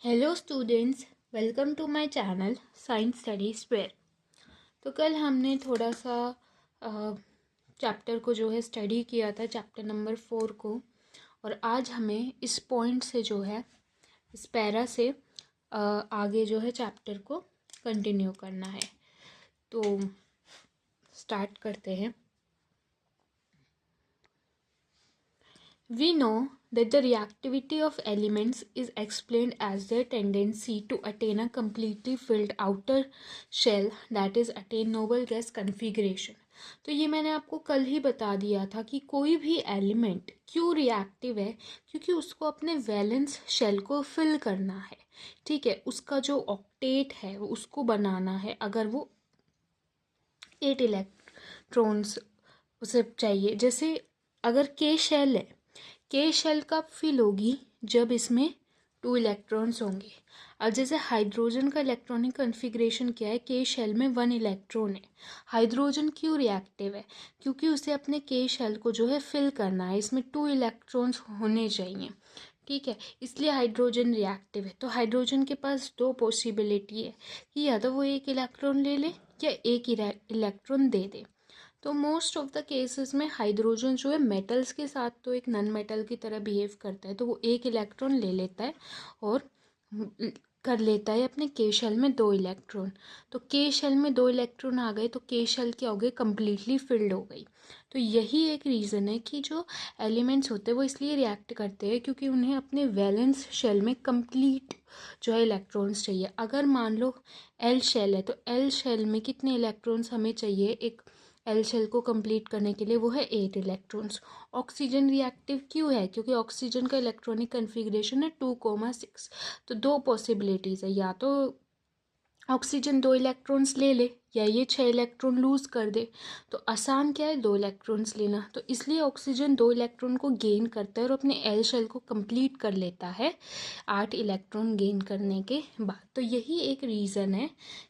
Hello students, welcome to my channel science study square. तो कल हमने थोड़ा सा चैप्टर को जो है स्टडी किया था, चैप्टर नंबर 4 को। और आज हमें इस पॉइंट से जो है, इस पैरा से आगे जो है चैप्टर को कंटिन्यू करना है। तो स्टार्ट करते हैं। We know that the reactivity of elements is explained as their tendency to attain a completely filled outer shell, that is attain noble gas configuration। तो ये मैंने आपको कल ही बता दिया था कि कोई भी एलिमेंट क्यों रिएक्टिव है, क्योंकि उसको अपने वैलेंस शेल को फिल करना है। ठीक है, उसका जो ऑक्टेट है वो उसको बनाना है। अगर वो 8 इलेक्ट्रॉन्स उसे चाहिए, जैसे अगर के शेल है, के शेल कब फिल होगी? जब इसमें 2 इलेक्ट्रॉन्स होंगे। अब जैसे हाइड्रोजन का इलेक्ट्रॉनिक कन्फिग्रेशन क्या है? के शेल में 1 इलेक्ट्रॉन है। हाइड्रोजन क्यों रिएक्टिव है? क्योंकि उसे अपने के शेल को जो है फिल करना है, इसमें 2 इलेक्ट्रॉन्स होने चाहिए। ठीक है, इसलिए हाइड्रोजन रिएक्टिव है। तो हाइड्रोजन के पास 2 पॉसिबिलिटी है कि या तो वो 1 इलेक्ट्रॉन ले ले या 1 इलेक्ट्रॉन दे दे। तो मोस्ट ऑफ द केसेस में हाइड्रोजन जो है मेटल्स के साथ तो एक नॉन मेटल की तरह बिहेव करता है, तो वो 1 इलेक्ट्रॉन ले लेता है और कर लेता है अपने के शेल में 2 इलेक्ट्रॉन। तो के शेल में 2 इलेक्ट्रॉन आ गए तो के शेल क्या हो गई? कम्प्लीटली फिल्ड हो गई। तो यही एक रीज़न है कि जो एलिमेंट्स होते हैं वो इसलिए रिएक्ट करते हैं क्योंकि उन्हें अपने वैलेंस शेल में कंप्लीट जो है इलेक्ट्रॉन्स चाहिए। अगर मान लो एल शेल है तो एल शेल में कितने इलेक्ट्रॉन्स हमें चाहिए? एक एल शेल को कंप्लीट करने के लिए वो है 8 इलेक्ट्रॉन्स। ऑक्सीजन रिएक्टिव क्यों है? क्योंकि ऑक्सीजन का इलेक्ट्रॉनिक कन्फिग्रेशन है 2,6। तो 2 पॉसिबिलिटीज़ है, या तो ऑक्सीजन 2 इलेक्ट्रॉन्स ले ले या ये 6 इलेक्ट्रॉन लूज़ कर दे। तो आसान क्या है? 2 इलेक्ट्रॉन्स लेना। तो इसलिए ऑक्सीजन 2 इलेक्ट्रॉन को गेन करता है और अपने एल शेल को कंप्लीट कर लेता है 8 इलेक्ट्रॉन गेन करने के बाद। तो यही एक रीज़न है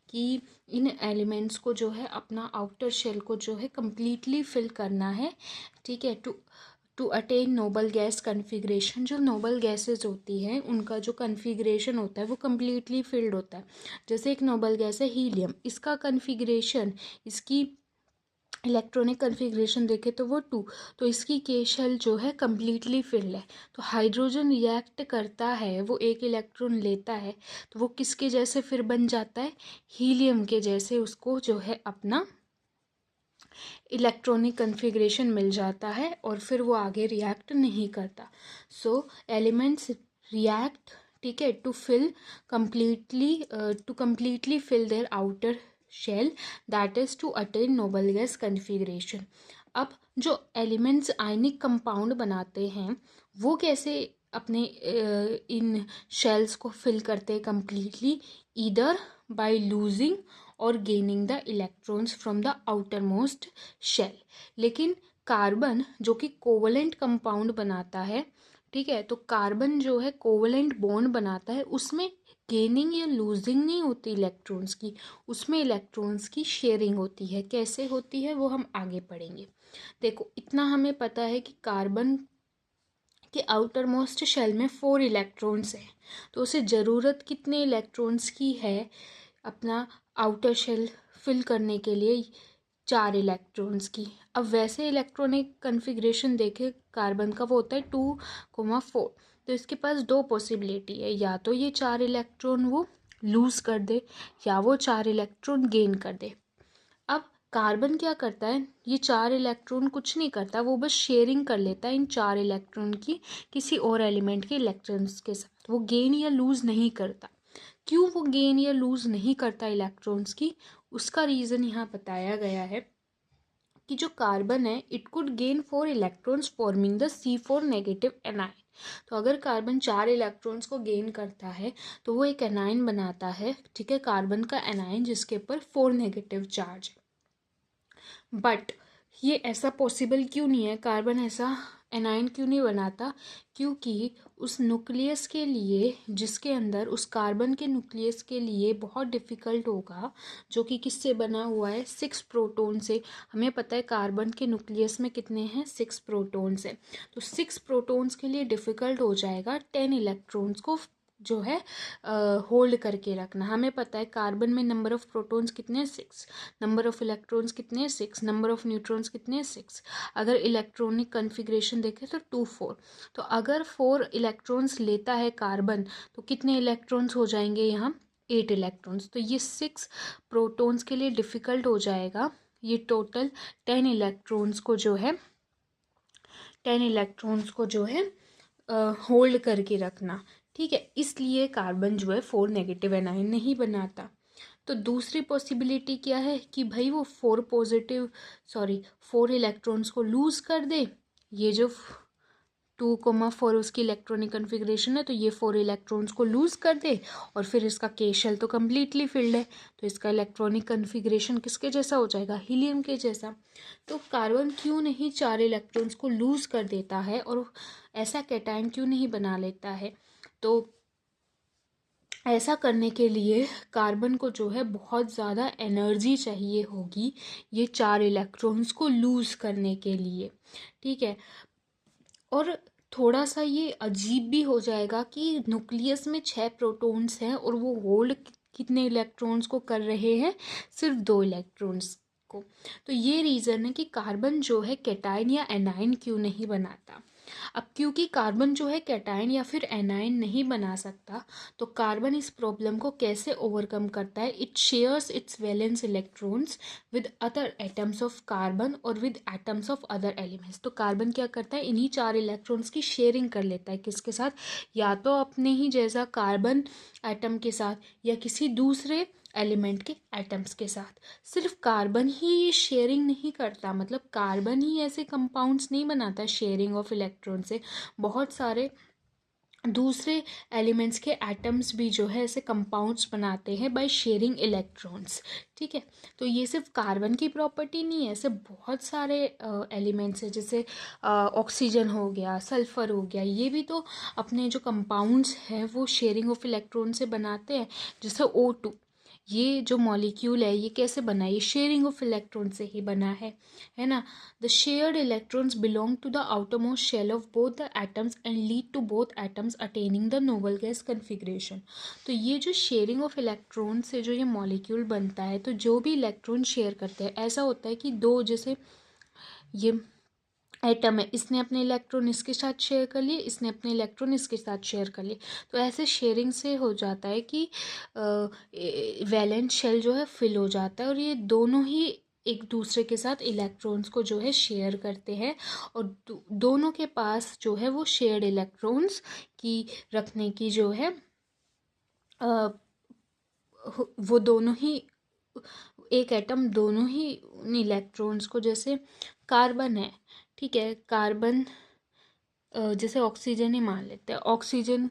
कि इन एलिमेंट्स को जो है अपना आउटर शेल को जो है कंप्लीटली फिल करना है। ठीक है, to attain noble gas configuration. जो नोबल गैसेज होती हैं उनका जो कन्फिग्रेशन होता है वो कम्प्लीटली फिल्ड होता है। जैसे एक नोबल गैस है हीलियम, इसका कन्फिग्रेशन, इसकी इलेक्ट्रॉनिक कन्फिग्रेशन देखें तो वो 2, तो इसकी के शेल जो है कम्प्लीटली फिल्ड है। तो हाइड्रोजन रिएक्ट करता है, वो 1 इलेक्ट्रॉन लेता है, तो वो किसके जैसे फिर बन जाता है? हीलियम के जैसे उसको जो है अपना इलेक्ट्रॉनिक कन्फिग्रेशन मिल जाता है और फिर वो आगे रिएक्ट नहीं करता। सो एलिमेंट्स रिएक्ट, ठीक है, to completely fill their outer shell, that is to attain noble gas configuration. अब जो एलिमेंट्स आयनिक कंपाउंड बनाते हैं वो कैसे अपने इन शेल्स को फिल करते हैं कम्प्लीटली? ईदर बाय लूजिंग और gaining the electrons from the outermost shell. लेकिन कार्बन जो कि कोवलेंट कंपाउंड बनाता है, ठीक है, तो कार्बन जो है कोवलेंट बॉन्ड बनाता है, उसमें गेनिंग या लूजिंग नहीं होती इलेक्ट्रॉन्स की, उसमें इलेक्ट्रॉन्स की शेयरिंग होती है। कैसे होती है वो हम आगे पढ़ेंगे। देखो, इतना हमें पता है कि कार्बन के आउटर मोस्ट शेल में 4 इलेक्ट्रॉन्स हैं, तो उसे ज़रूरत कितने इलेक्ट्रॉन्स की है अपना आउटर शेल फिल करने के लिए? 4 इलेक्ट्रॉन्स की। अब वैसे इलेक्ट्रॉनिक कन्फिग्रेशन देखे कार्बन का, वो होता है 2,4। तो इसके पास 2 पॉसिबिलिटी है, या तो ये 4 इलेक्ट्रॉन वो लूज़ कर दे या वो 4 इलेक्ट्रॉन गेन कर दे। अब कार्बन क्या करता है? ये 4 इलेक्ट्रॉन कुछ नहीं करता, वो बस शेयरिंग कर लेता है इन 4 इलेक्ट्रॉन की किसी और एलिमेंट के इलेक्ट्रॉन्स के साथ। वो गेन या लूज़ नहीं करता। क्यों वो गेन या लूज़ नहीं करता इलेक्ट्रॉन्स की? उसका रीज़न यहाँ बताया गया है कि जो कार्बन है, it could gain 4 electrons forming the C4 negative A9. तो अगर कार्बन 4 इलेक्ट्रॉन्स को गेन करता है तो वो एक एनाइन बनाता है, ठीक है, कार्बन का एनाइन, जिसके ऊपर 4 नेगेटिव चार्ज है। बट ये ऐसा पॉसिबल क्यों नहीं है? कार्बन ऐसा एनाइन क्यों नहीं बनाता? क्योंकि उस न्यूक्लियस के लिए, जिसके अंदर उस कार्बन के न्यूक्लियस के लिए बहुत डिफ़िकल्ट होगा, जो कि किससे बना हुआ है? 6 प्रोटॉन से। हमें पता है कार्बन के न्यूक्लियस में कितने हैं? 6 प्रोटॉन्स हैं। तो 6 प्रोटॉन्स के लिए डिफ़िकल्ट हो जाएगा 10 इलेक्ट्रॉन्स को जो है होल्ड करके रखना। हमें पता है कार्बन में नंबर ऑफ प्रोटॉन्स कितने हैं 6, नंबर ऑफ इलेक्ट्रॉन्स कितने हैं 6, नंबर ऑफ न्यूट्रॉन्स कितने हैं 6। अगर इलेक्ट्रॉनिक कन्फिग्रेशन देखें तो 2 4, तो अगर 4 इलेक्ट्रॉन्स लेता है कार्बन तो कितने इलेक्ट्रॉन्स हो जाएंगे यहाँ 8 इलेक्ट्रॉन्स। तो ये 6 प्रोटॉन्स के लिए डिफ़िकल्ट हो जाएगा ये टोटल 10 इलेक्ट्रॉन्स को जो है 10 इलेक्ट्रॉन्स को जो है होल्ड करके रखना। ठीक है, इसलिए कार्बन जो है 4 नेगेटिव एनायन नहीं बनाता। तो दूसरी पॉसिबिलिटी क्या है कि भाई वो 4 इलेक्ट्रॉन्स को लूज कर दे। ये जो 2,4 उसकी इलेक्ट्रॉनिक कन्फिग्रेशन है, तो ये 4 इलेक्ट्रॉन्स को लूज कर दे और फिर इसका के शेल तो कम्प्लीटली फिल्ड है, तो इसका इलेक्ट्रॉनिक कन्फिग्रेशन किसके जैसा हो जाएगा, हीलियम के जैसा। तो कार्बन क्यों नहीं 4 इलेक्ट्रॉन्स को लूज कर देता है और ऐसा कैटायन क्यों नहीं बना लेता है? तो ऐसा करने के लिए कार्बन को जो है बहुत ज़्यादा एनर्जी चाहिए होगी ये 4 इलेक्ट्रॉन्स को लूज करने के लिए। ठीक है, और थोड़ा सा ये अजीब भी हो जाएगा कि न्यूक्लियस में 6 प्रोटॉन्स हैं और वो होल्ड कितने इलेक्ट्रॉन्स को कर रहे हैं, सिर्फ 2 इलेक्ट्रॉन्स को। तो ये रीज़न है कि कार्बन जो है कैटायन या एनायन क्यों नहीं बनाता। अब क्योंकि कार्बन जो है कैटायन या फिर एनायन नहीं बना सकता, तो कार्बन इस प्रॉब्लम को कैसे ओवरकम करता है, it shares its valence electrons with other atoms of carbon और with atoms of other elements. तो कार्बन क्या करता है, इन्हीं 4 इलेक्ट्रॉन्स की शेयरिंग कर लेता है। किसके साथ? या तो अपने ही जैसा कार्बन एटम के साथ या किसी दूसरे एलिमेंट के एटम्स के साथ। सिर्फ कार्बन ही ये शेयरिंग नहीं करता, मतलब कार्बन ही ऐसे कंपाउंड्स नहीं बनाता शेयरिंग ऑफ इलेक्ट्रॉन से। बहुत सारे दूसरे एलिमेंट्स के एटम्स भी जो है ऐसे कंपाउंड्स बनाते हैं बाय शेयरिंग इलेक्ट्रॉन्स। ठीक है, तो ये सिर्फ कार्बन की प्रॉपर्टी नहीं है, ऐसे बहुत सारे एलिमेंट्स हैं, जैसे ऑक्सीजन हो गया, सल्फर हो गया, ये भी तो अपने जो कंपाउंड्स हैं वो शेयरिंग ऑफ इलेक्ट्रॉन से बनाते हैं। जैसे O2, ये जो मॉलिक्यूल है ये कैसे बना है, ये शेयरिंग ऑफ इलेक्ट्रॉन से ही बना है ना। The shared electrons belong to the outermost shell of both the atoms and lead to both atoms attaining the noble gas configuration. तो ये जो शेयरिंग ऑफ इलेक्ट्रॉन से जो ये मॉलिक्यूल बनता है, तो जो भी इलेक्ट्रॉन शेयर करते हैं, ऐसा होता है कि दो, जैसे ये एटम है, इसने अपने इलेक्ट्रॉन इसके साथ शेयर कर लिए, इसने अपने इलेक्ट्रॉन इसके साथ शेयर कर लिए। तो ऐसे शेयरिंग से हो जाता है कि वैलेंस शेल जो है फिल हो जाता है और ये दोनों ही एक दूसरे के साथ इलेक्ट्रॉन्स को जो है शेयर करते हैं और दोनों के पास जो है वो शेयर्ड इलेक्ट्रॉन्स की रखने की जो है वो दोनों ही एक एटम दोनों ही उन इलेक्ट्रॉन्स को, जैसे कार्बन है, ठीक है, कार्बन जैसे ऑक्सीजन ही मान लेते हैं, ऑक्सीजन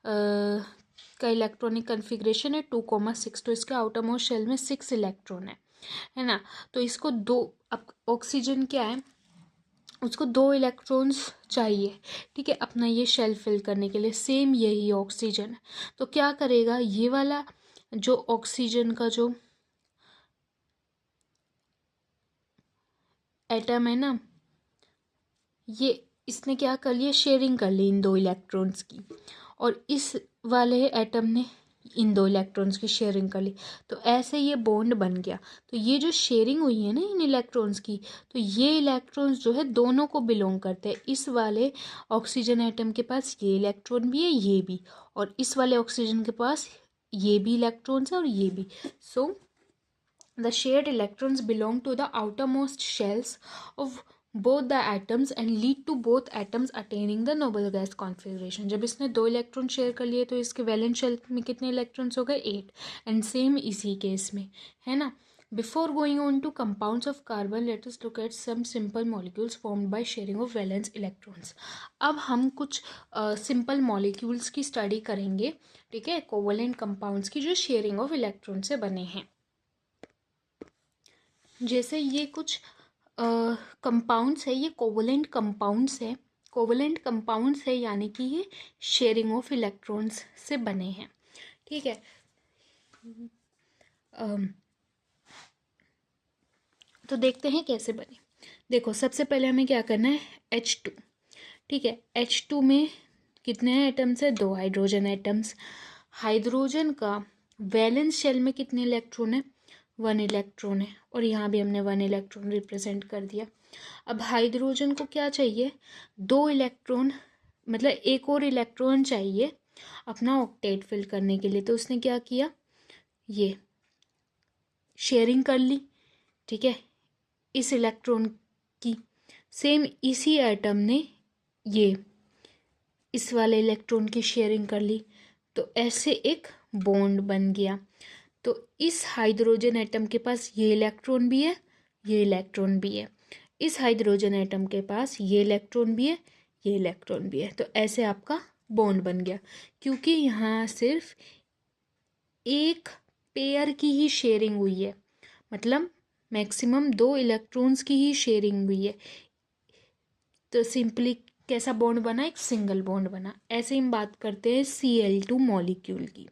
का इलेक्ट्रॉनिक कन्फिग्रेशन है 2,6, तो इसके आउटर मोस्ट शेल में 6 इलेक्ट्रॉन है ना। तो इसको दो, अब ऑक्सीजन क्या है, उसको 2 इलेक्ट्रॉन्स चाहिए, ठीक है, अपना ये शेल फिल करने के लिए। सेम यही ऑक्सीजन, तो क्या करेगा, ये वाला जो ऑक्सीजन का जो एटम है ना, ये इसने क्या कर लिया, शेयरिंग कर ली इन 2 इलेक्ट्रॉन्स की, और इस वाले एटम ने इन 2 इलेक्ट्रॉन्स की शेयरिंग कर ली, तो ऐसे ये बॉन्ड बन गया। तो ये जो शेयरिंग हुई है ना इन इलेक्ट्रॉन्स की, तो ये इलेक्ट्रॉन्स जो है दोनों को बिलोंग करते हैं। इस वाले ऑक्सीजन एटम के पास ये इलेक्ट्रॉन भी है, ये भी, और इस वाले ऑक्सीजन के पास ये भी इलेक्ट्रॉन्स है और ये भी। सो the shared electrons belong to the outermost shells of both the atoms and lead to both atoms attaining the noble gas configuration। जब इसने 2 इलेक्ट्रॉन शेयर कर लिए तो इसके वैलेंस शेल में कितने इलेक्ट्रॉन्स हो गए, 8, एंड सेम इसी केस में, है ना। Before going on to compounds of carbon, let us look at some simple molecules formed by sharing of valence electrons। अब हम कुछ सिंपल मॉलिक्यूल्स की स्टडी करेंगे, ठीक है, कोवलेंट कंपाउंड्स की जो शेयरिंग ऑफ इलेक्ट्रॉन से बने हैं। जैसे ये कुछ कंपाउंड्स है, ये कोवलेंट कंपाउंड्स है, कोवलेंट कंपाउंड्स है यानी कि ये शेयरिंग ऑफ इलेक्ट्रॉन्स से बने हैं, ठीक है। तो देखते हैं कैसे बने। देखो, सबसे पहले हमें क्या करना है, H2, ठीक है, H2 में कितने एटम्स है? 2 हाइड्रोजन एटम्स। हाइड्रोजन का वैलेंस शेल में कितने इलेक्ट्रॉन है? 1 इलेक्ट्रॉन है, और यहाँ भी हमने 1 इलेक्ट्रॉन रिप्रेजेंट कर दिया। अब हाइड्रोजन को क्या चाहिए? 2 इलेक्ट्रॉन, मतलब एक और इलेक्ट्रॉन चाहिए अपना ऑक्टेट फिल करने के लिए। तो उसने क्या किया? ये शेयरिंग कर ली, ठीक है, इस इलेक्ट्रॉन की। सेम इसी एटम ने ये इस वाले इलेक्ट्रॉन की शेयरिंग कर ली, तो ऐसे एक बॉन्ड बन गया। तो इस हाइड्रोजन एटम के पास ये इलेक्ट्रॉन भी है, ये इलेक्ट्रॉन भी है। इस हाइड्रोजन एटम के पास ये इलेक्ट्रॉन भी है, ये इलेक्ट्रॉन भी है। तो ऐसे आपका बॉन्ड बन गया, क्योंकि यहाँ सिर्फ एक पेयर की ही शेयरिंग हुई है, मतलब मैक्सिमम 2 इलेक्ट्रॉन्स की ही शेयरिंग हुई है। तो सिंपली कैसा बॉन्ड बना? एक सिंगल बॉन्ड बना। ऐसे हम बात करते हैं Cl2 मॉलिक्यूल की।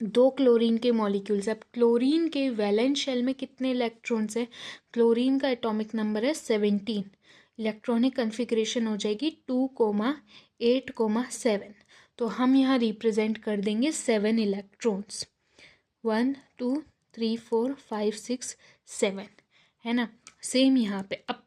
2 क्लोरीन के मॉलिक्यूल्स। अब क्लोरीन के वैलेंस शेल में कितने इलेक्ट्रॉन्स हैं? क्लोरीन का एटॉमिक नंबर है 17। इलेक्ट्रॉनिक कन्फिग्रेशन हो जाएगी 2,8,7। तो हम यहाँ रिप्रेजेंट कर देंगे 7 इलेक्ट्रॉन्स। 1 2 3 4 5 6 7, है ना। सेम यहाँ पे अब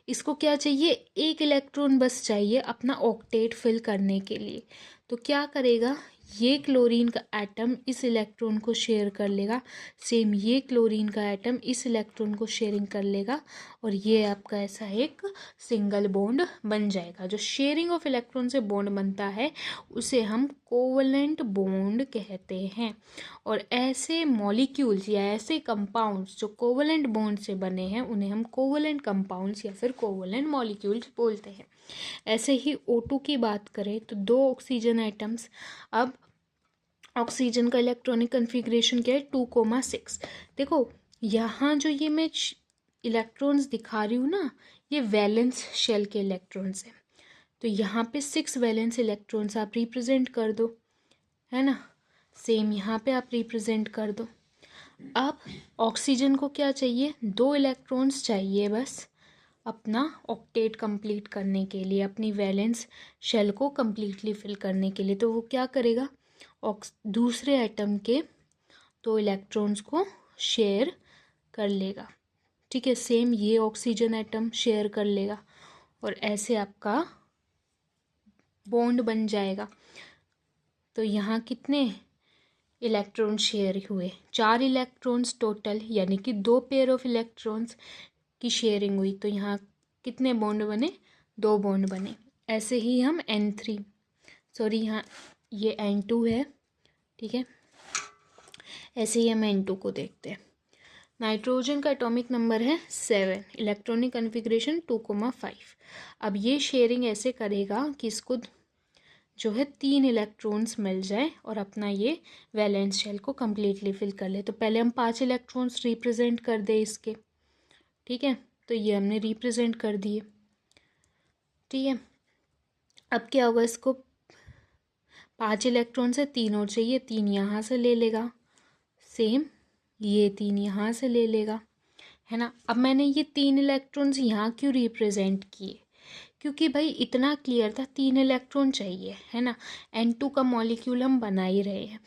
इसको क्या चाहिए? एक इलेक्ट्रॉन बस चाहिए अपना ऑक्टेट फिल करने के लिए। तो क्या करेगा? ये क्लोरीन का एटम इस इलेक्ट्रॉन को शेयर कर लेगा, सेम ये क्लोरीन का एटम इस इलेक्ट्रॉन को शेयरिंग कर लेगा, और ये आपका ऐसा एक सिंगल बॉन्ड बन जाएगा। जो शेयरिंग ऑफ इलेक्ट्रॉन से बॉन्ड बनता है उसे हम कोवलेंट बॉन्ड कहते हैं। और ऐसे मॉलिक्यूल्स या ऐसे कंपाउंड्स जो कोवलेंट बॉन्ड से बने हैं उन्हें हम कोवलेंट कंपाउंड्स या फिर कोवलेंट मॉलिक्यूल्स बोलते हैं। ऐसे ही O2 की बात करें तो 2 ऑक्सीजन एटम्स। अब ऑक्सीजन का इलेक्ट्रॉनिक कन्फिग्रेशन क्या है? 2,6। देखो यहाँ जो ये मैं इलेक्ट्रॉन्स दिखा रही हूँ ना, ये वैलेंस शेल के इलेक्ट्रॉन्स हैं। तो यहाँ पे 6 वैलेंस इलेक्ट्रॉन्स आप रिप्रेजेंट कर दो, है ना। सेम यहाँ पे आप रिप्रेजेंट कर दो। अब ऑक्सीजन को क्या चाहिए? 2 इलेक्ट्रॉन्स चाहिए बस अपना ऑक्टेट कंप्लीट करने के लिए, अपनी वैलेंस शेल को कंप्लीटली फिल करने के लिए। तो वो क्या करेगा? दूसरे एटम के 2 इलेक्ट्रॉन्स को शेयर कर लेगा, ठीक है। सेम ये ऑक्सीजन एटम शेयर कर लेगा, और ऐसे आपका बॉन्ड बन जाएगा। तो यहाँ कितने इलेक्ट्रॉन शेयर हुए? 4 इलेक्ट्रॉन्स टोटल, यानी कि 2 पेयर ऑफ इलेक्ट्रॉन्स की शेयरिंग हुई। तो यहाँ कितने बॉन्ड बने? 2 बॉन्ड बने। ऐसे ही हम N3, सॉरी यहाँ ये N2 है, ठीक है। ऐसे ही हम N2 को देखते हैं। नाइट्रोजन का एटॉमिक नंबर है 7, इलेक्ट्रॉनिक कन्फिग्रेशन 2,5। अब ये शेयरिंग ऐसे करेगा कि इसको जो है 3 इलेक्ट्रॉन्स मिल जाए और अपना ये वैलेंस शेल को कम्प्लीटली फिल कर ले। तो पहले हम 5 इलेक्ट्रॉन्स रिप्रेजेंट कर दे इसके, ठीक है। तो ये हमने रिप्रेजेंट कर दिए, ठीक है। अब क्या होगा? इसको 5 इलेक्ट्रॉन से 3 और चाहिए, 3 यहाँ से ले लेगा, सेम ये 3 यहाँ से ले लेगा, है ना। अब मैंने ये 3 इलेक्ट्रॉन्स यहाँ क्यों रिप्रेजेंट किए? क्योंकि भाई इतना क्लियर था 3 इलेक्ट्रॉन चाहिए, है ना। N2 का मॉलिक्यूल हम बना ही रहे हैं,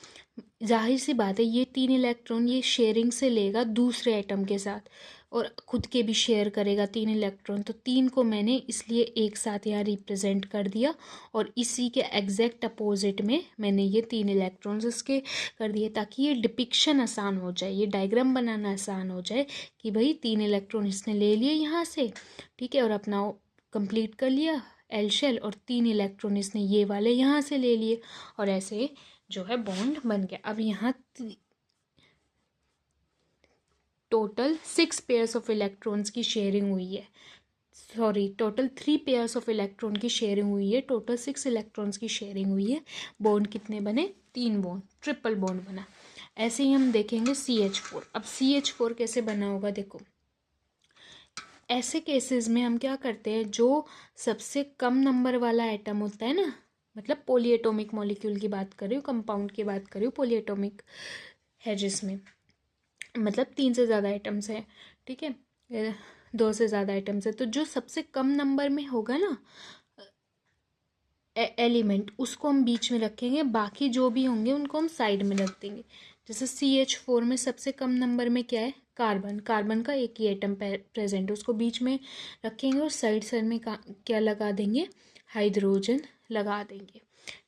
जाहिर सी बात है ये 3 इलेक्ट्रॉन ये शेयरिंग से लेगा दूसरे एटम के साथ, और खुद के भी शेयर करेगा 3 इलेक्ट्रॉन। तो 3 को मैंने इसलिए एक साथ यहाँ रिप्रेजेंट कर दिया, और इसी के एग्जैक्ट अपोजिट में मैंने ये 3 इलेक्ट्रॉन्स इसके कर दिए, ताकि ये डिपिक्शन आसान हो जाए, ये डायग्राम बनाना आसान हो जाए कि भाई 3 इलेक्ट्रॉन इसने ले लिए यहाँ से, ठीक है, और अपना कंप्लीट कर लिया एल शेल, और 3 इलेक्ट्रॉन इसने ये वाले यहाँ से ले लिए, और ऐसे जो है बॉन्ड बन गया। अब यहाँ टोटल 6 पेयर्स ऑफ इलेक्ट्रॉन्स की शेयरिंग हुई है, sorry total 3 pairs of electron की शेयरिंग हुई है, टोटल 6 इलेक्ट्रॉन्स की शेयरिंग हुई है। बॉन्ड कितने बने? 3 बॉन्ड, ट्रिपल बॉन्ड बना। ऐसे ही हम देखेंगे CH4। अब CH4 कैसे बना होगा? देखो ऐसे केसेस में हम क्या करते हैं, जो सबसे कम नंबर वाला एटम होता है ना, मतलब पॉलीएटॉमिक मॉलिक्यूल की बात कर रही हूँ, कंपाउंड की बात कर रही हूँ, पॉलीएटॉमिक है जिसमें मतलब 3 से ज़्यादा आइटम्स हैं, ठीक है, 2 से ज़्यादा आइटम्स है। तो जो सबसे कम नंबर में होगा ना एलिमेंट उसको हम बीच में रखेंगे, बाकी जो भी होंगे उनको हम साइड में रख देंगे। जैसे CH4 में सबसे कम नंबर में क्या है, कार्बन, कार्बन का एक ही एटम प्रेजेंट है, उसको बीच में रखेंगे और साइड साइड में क्या लगा देंगे, हाइड्रोजन लगा देंगे।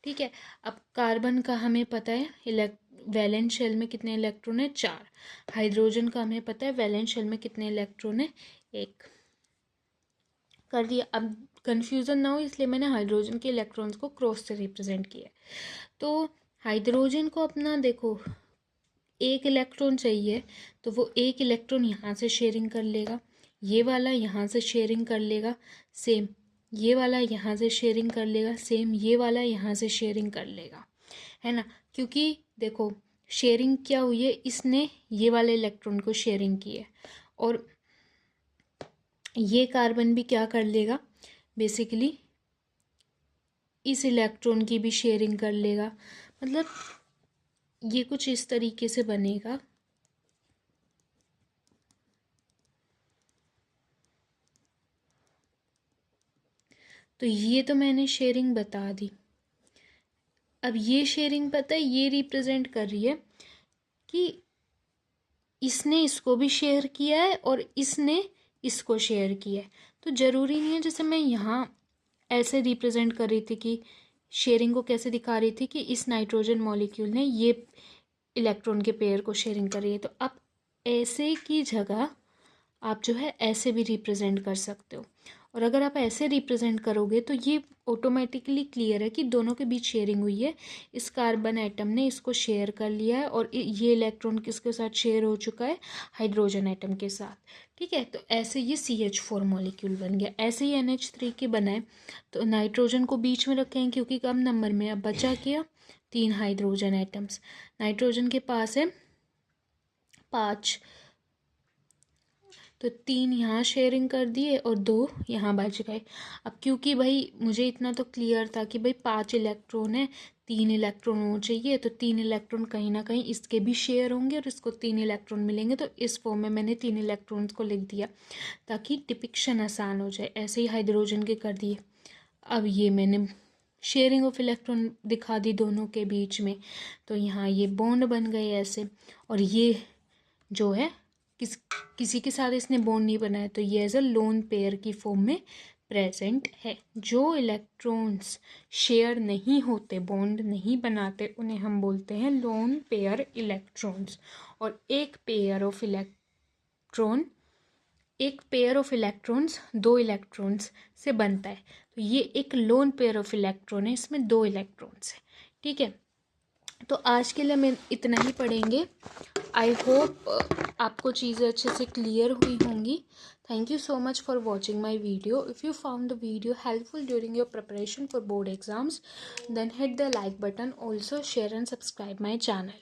ठीक है, अब कार्बन का हमें पता है वैलेंस शेल में कितने इलेक्ट्रॉन है, 4। हाइड्रोजन का हमें पता है वैलेंस शेल में कितने इलेक्ट्रॉन है, 1। कर दिया। अब कन्फ्यूज़न ना हो इसलिए मैंने हाइड्रोजन के इलेक्ट्रॉन्स को क्रॉस से रिप्रेजेंट किया। तो हाइड्रोजन को अपना देखो 1 इलेक्ट्रॉन चाहिए, तो वो 1 इलेक्ट्रॉन यहाँ से शेयरिंग कर लेगा, ये वाला यहाँ से शेयरिंग कर लेगा, सेम ये वाला यहाँ से शेयरिंग कर लेगा, सेम ये वाला यहाँ से शेयरिंग कर लेगा, है ना। क्योंकि देखो शेयरिंग क्या हुई है, इसने ये वाले इलेक्ट्रॉन को शेयरिंग की है, और ये कार्बन भी क्या कर लेगा, बेसिकली इस इलेक्ट्रॉन की भी शेयरिंग कर लेगा। मतलब ये कुछ इस तरीके से बनेगा। तो ये तो मैंने शेयरिंग बता दी। अब ये शेयरिंग पता है ये रिप्रेजेंट कर रही है कि इसने इसको भी शेयर किया है और इसने इसको शेयर किया है। तो ज़रूरी नहीं है, जैसे मैं यहाँ ऐसे रिप्रेजेंट कर रही थी कि शेयरिंग को कैसे दिखा रही थी कि इस नाइट्रोजन मॉलिक्यूल ने ये इलेक्ट्रॉन के पेयर को शेयरिंग कर रही है, तो अब ऐसे की जगह आप जो है ऐसे भी रिप्रेजेंट कर सकते हो। और अगर आप ऐसे रिप्रेजेंट करोगे तो ये ऑटोमेटिकली क्लियर है कि दोनों के बीच शेयरिंग हुई है। इस कार्बन एटम ने इसको शेयर कर लिया है और ये इलेक्ट्रॉन किसके साथ शेयर हो चुका है, हाइड्रोजन एटम के साथ। ठीक है, तो ऐसे ये CH4 मॉलिक्यूल बन गया। ऐसे ही NH3 के बनाए, तो नाइट्रोजन को बीच में रखेंगे क्योंकि कम नंबर में। अब बचा क्या, 3 हाइड्रोजन एटम्स। नाइट्रोजन के पास है 5, तो 3 यहाँ शेयरिंग कर दिए और 2 यहाँ बच गए। अब क्योंकि भाई मुझे इतना तो क्लियर था कि भाई 5 इलेक्ट्रॉन है, 3 इलेक्ट्रॉन होना चाहिए, तो 3 इलेक्ट्रॉन कहीं ना कहीं इसके भी शेयर होंगे और इसको 3 इलेक्ट्रॉन मिलेंगे। तो इस फॉर्म में मैंने 3 इलेक्ट्रॉन्स को लिख दिया ताकि डिपिक्शन आसान हो जाए। ऐसे ही हाइड्रोजन के कर दिए। अब ये मैंने शेयरिंग ऑफ इलेक्ट्रॉन दिखा दी दोनों के बीच में, तो यहाँ ये बॉन्ड बन गए ऐसे। और ये जो है किसी के साथ इसने बॉन्ड नहीं बनाया, तो ये एज अ लोन पेयर की फॉर्म में प्रेजेंट है। जो इलेक्ट्रॉन्स शेयर नहीं होते, बॉन्ड नहीं बनाते, उन्हें हम बोलते हैं लोन पेयर इलेक्ट्रॉन्स। और एक पेयर ऑफ इलेक्ट्रॉन्स 2 इलेक्ट्रॉन्स से बनता है। तो ये एक लोन पेयर ऑफ इलेक्ट्रॉन है, इसमें 2 इलेक्ट्रॉन्स है। ठीक है, तो आज के लिए हम इतना ही पढ़ेंगे। आई होप आपको चीज़ें अच्छे से क्लियर हुई होंगी। Thank you so much for watching my video. If you found the video helpful during your preparation for board exams, then hit the like button. Also share and subscribe my channel.